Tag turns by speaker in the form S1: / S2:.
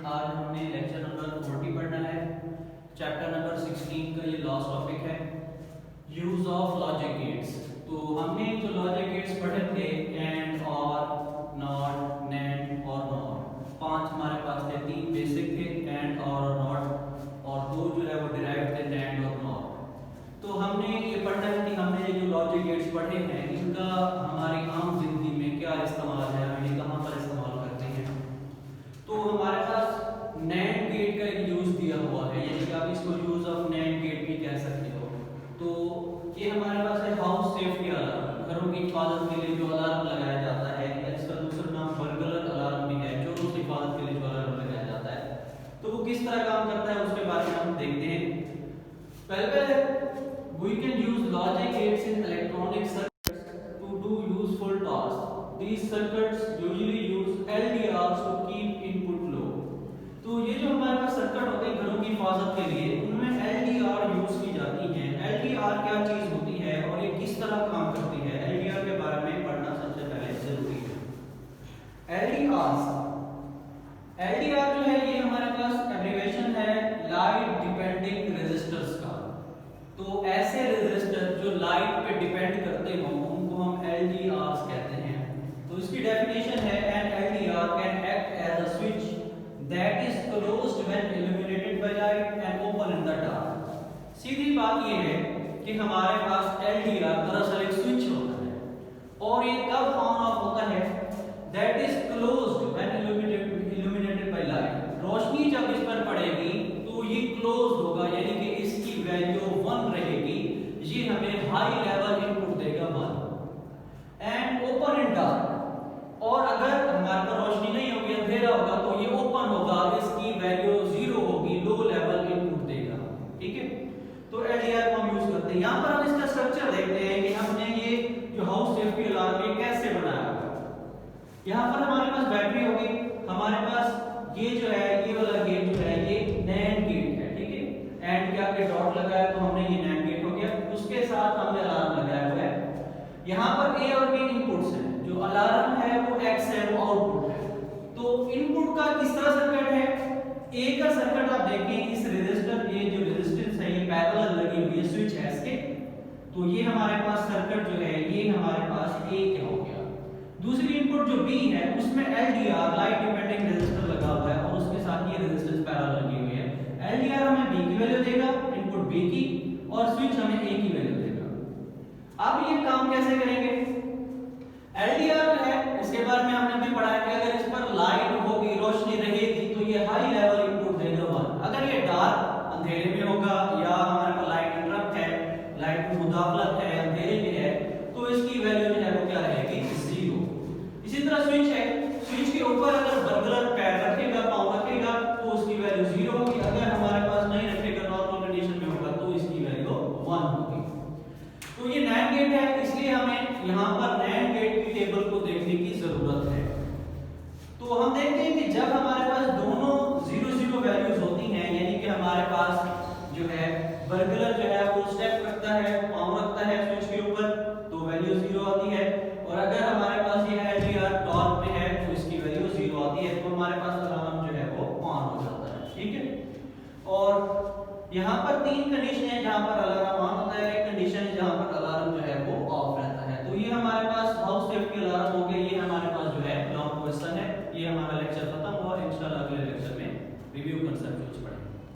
S1: आज हमने lecture number 40 पढ़ना है। चैप्टर नंबर 16 का ये लास्ट टॉपिक है, यूज ऑफ लॉजिक गेट्स। तो हमने जो लॉजिक गेट्स पढ़े थे एंड, और, नॉट, नैंड और नॉर, पांच हमारे पास थे। तीन बेसिक थे, एंड और नॉट, और दो जो है वो डिराइव थे, नैंड और नॉर। तो हमने ये पढ़ना है कि हमने ये जो लॉजिक गेट्स पढ़े हैं इनका हमारी आम जिंदगी में क्या इस्तेमाल है, हम इन्हें कहाँ पर इस्तेमाल करते हैं। तो हमारे पास नैंड गेट का एक यूज दिया हुआ है, यानी कि आप इसको यूज ऑफ नैंड गेट भी कह सकते हो। तो ये हमारे पास है हाउस सेफ्टी अलार्म, घरों की हिफाजत के लिए जो अलार्म लगाया जाता है, या इसका दूसरा नाम बर्गलर अलार्म भी है, चोरों से हिफाजत के लिए जो अलार्म लगाया जाता है। तो वो किस तरह काम करता है उसके बारे में हम देखते हैं। पहले we can use logic gates in electronic circuits to do useful tasks. These circuits usually use LDRs to keep input low. तो ये जो हमारे पास सर्किट होते हैं घरों की हिफाजत के लिए, उनमें LDR यूज की जाती है। LDR क्या चीज होती है और ये किस तरह काम करती है, LDR के बारे में पढ़ना सबसे पहले जरूरी है। LDR जो है ये हमारे पास एब्रिविएशन है लाइट डिपेंडिंग रेजिस्टर्स का। तो ऐसे रेजिस्टर जो लाइट पे डिपेंड करते हो उनको हम LDRs कहते हैं। तो इसकी डेफिनेशन है, an LDR can act as a switch that is closed when illuminated by light and open in the dark. सीधी बात ये है कि हमारे पास LDR दरअसल एक स्विच होता है और ये कब ऑन ऑफ होता है, that is closed when illuminated by light. रोशनी जब इस पर पड़ेगी तो ये क्लोज होगा, यानी कि इसकी वैल्यू 1 रहेगी। ये हमें हाई लेवल इनपुट देगा 1 एंड ओपन इन डार्क। और अगर हमारे पास रोशनी नहीं होगी, अंधेरा होगा, तो ये ओपन होगा, इसकी वैल्यू 0 होगी, लो लेवल इनपुट देगा। ठीक है, तो LDR को हम यूज करते हैं। यहां पर हम इसका स्ट्रक्चर देखते हैं कि हमने ये जो हाउस सेफ्टी अलार्म ये कैसे बनाया हुआ है। यहां पर हमारे पास बैटरी होगी, हमारे पास ये जो है ये वाला गेट जो है ये नैंड गेट है। ठीक है, एंड के आगे डॉट लगाया तो हमने ये नैंड गेट हो गया, उसके साथ हमने अलार्म लगाया हुआ है। यहाँ पर A और B इनपुट्स हैं, जो अलार्म है वो X है, वो आउटपुट है। तो इनपुट का किस तरह सर्किट है, A का सर्किट आप देखें, इस रेजिस्टर ये जो रेजिस्टेंस है ये पैरेलल लगी हुई है, स्विच है इसके। तो ये हमारे पास सर्किट जो है ये हमारे पास A क्या हो गया। दूसरी इनपुट जो B है उसमें LDR लाइट डिपेंडिंग रेजिस्टर लगा हुआ है और उसके साथ ये रेजिस्टेंस पैरेलल लगी हुई है। LDR हमें B की वैल्यू देगा, इनपुट B की, और स्विच हमें A की वैल्यू देगा। अब ये काम कैसे करेंगे, LDR है इसके बारे में हमने भी पढ़ा है कि अगर इस पर लाइट होगी, रोशनी रहेगी, तो ये हाई लेवल इनपुट देगा 1। अगर ये डार्क अंधेरे में होगा या हमारे पास लाइट इंटरप्ट है, लाइट की मुदाखलत है, अंधेरे में है, तो इसकी वैल्यू जो है वो क्या रहेगी, 0। इसी तरह स्विच है, स्विच के ऊपर अगर बर्गलर पैर रखेगा, पांव रखेगा, तो उसकी वैल्यू 0 होगी। अगर हमारे पास नहीं रखेगा, नॉर्मल कंडीशन में होगा, तो इसकी वैल्यू 1 होगी। तो ये नैंड गेट है, इसलिए हमें यहाँ पर नैंड गेट की टेबल को देखने की जरूरत है। तो हम देखते हैं कि जब हमारे पास दोनों 0 0 वैल्यूज होती हैं, यानी कि हमारे पास जो है बर्गलर जो है वो स्टेप रखता है, पांव रखता है स्विच के ऊपर, तो वैल्यू 0 आती है। और अगर हमारे पास ये LDR टॉप पे है तो इसकी वैल्यू 0 आती है, तो हमारे पास अलार्म जो है वो ऑन हो जाता है। ठीक है, और यहाँ पर 3 कंडीशन है जहाँ पर अलार्म ऑन होता है, एक कंडीशन है जहाँ पर अलार्म जो है वो ऑफ रहता है। तो ये हमारे पास हाउस सेफ्टी अलार्म हो गया, ये हमारे पास जो है लॉन्ग क्वेश्चन है। ये हमारा लेक्चर खत्म हुआ, इंशाल्लाह अगले लेक्चर में रिव्यू कंसेप्ट पढ़ेंगे।